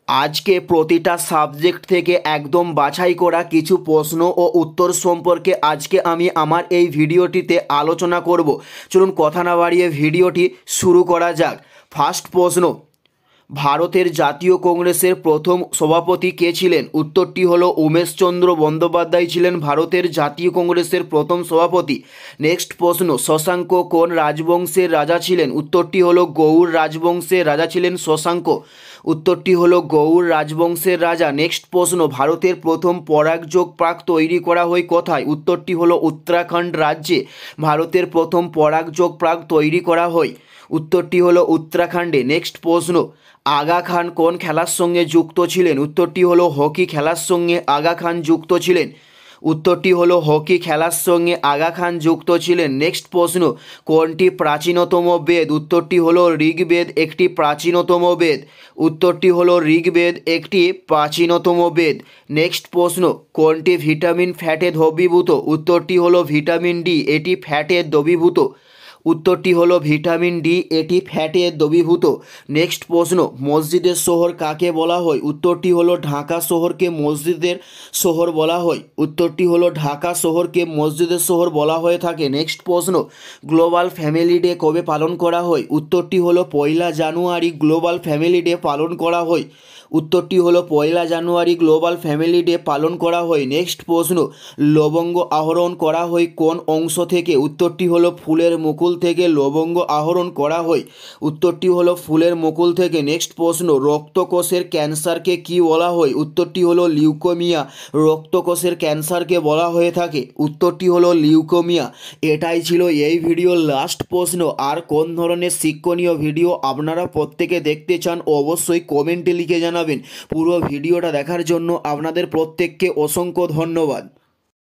আজকে প্রতিটা সাবজেক্ট থেকে একদম বাছাই করা কিছু প্রশ্ন ও উত্তর সম্পর্কে আজকে আমি আমার এই ভিডিওটিতে আলোচনা করব। চলুন কথা না বাড়িয়ে ভিডিওটি শুরু করা যাক। ফার্স্ট প্রশ্ন, ভারতের জাতীয় কংগ্রেসের প্রথম সভাপতি কে ছিলেন? উত্তরটি হলো উমেশচন্দ্র বন্দ্যোপাধ্যায় ছিলেন ভারতের জাতীয় কংগ্রেসের প্রথম সভাপতি। নেক্সট প্রশ্ন, শশাঙ্ক কোন রাজবংশের রাজা ছিলেন? উত্তরটি হলো গৌড় রাজবংশের রাজা ছিলেন শশাঙ্ক। উত্তরটি হলো গৌড় রাজবংশের রাজা। নেক্সট প্রশ্ন, ভারতের প্রথম পরাগযোগ পার্ক তৈরি করা হয় কোথায়? উত্তরটি হলো উত্তরাখণ্ড রাজ্যে ভারতের প্রথম পরাগযোগ পার্ক তৈরি করা হয়। উত্তরটি হলো উত্তরাখণ্ডে। নেক্সট প্রশ্ন, আগা খান কোন খেলার সঙ্গে যুক্ত ছিলেন? উত্তরটি হলো হকি খেলার সঙ্গে আগা খান যুক্ত ছিলেন। উত্তরটি হলো হকি খেলার সঙ্গে আগা খান যুক্ত ছিলেন। নেক্সট প্রশ্ন, কোনটি প্রাচীনতম বেদ? উত্তরটি হলো ঋগ্বেদ একটি প্রাচীনতম বেদ। উত্তরটি হলো ঋগ্বেদ একটি প্রাচীনতম বেদ। নেক্সট প্রশ্ন, কোনটি ভিটামিন ফ্যাটে দ্রবীভূত? উত্তরটি হলো ভিটামিন ডি, এটি ফ্যাটে দ্রবীভূত। উত্তরটি হলো ভিটামিন ডি, এটি ফ্যাটে দ্রবীভূত। নেক্সট প্রশ্ন, মসজিদের শহর কাকে বলা হয়? উত্তরটি হলো ঢাকা শহরকে মসজিদের শহর বলা হয়। উত্তরটি হলো ঢাকা শহরকে মসজিদের শহর বলা হয়ে থাকে। নেক্সট প্রশ্ন, গ্লোবাল ফ্যামিলি ডে কবে পালন করা হয়? উত্তরটি হলো 1 জানুয়ারি গ্লোবাল ফ্যামিলি ডে পালন করা হয়। উত্তরটি হলো 1 জানুয়ারি গ্লোবাল ফ্যামিলি ডে পালন করা হয়। নেক্সট প্রশ্ন, লবঙ্গ আহরণ করা হয় কোন অংশ থেকে? উত্তরটি হলো ফুলের মুকুল থেকে লবঙ্গ আহরণ করা হয়। উত্তরটি হলো ফুলের মুকুল থেকে। নেক্সট প্রশ্ন, রক্তকোষের ক্যান্সারকে কি বলা হয়? উত্তরটি হলো লিউকোমিয়া, রক্তকোষের ক্যান্সারকে বলা হয়ে থাকে। উত্তরটি হলো লিউকোমিয়া। এটাই ছিল এই ভিডিওর লাস্ট প্রশ্ন। আর কোন ধরনের শিক্ষণীয় ভিডিও আপনারা প্রত্যেকে দেখতে চান অবশ্যই কমেন্টে লিখে জানাবেন। পুরো ভিডিওটা দেখার জন্য আপনাদের প্রত্যেককে অসংখ্য ধন্যবাদ।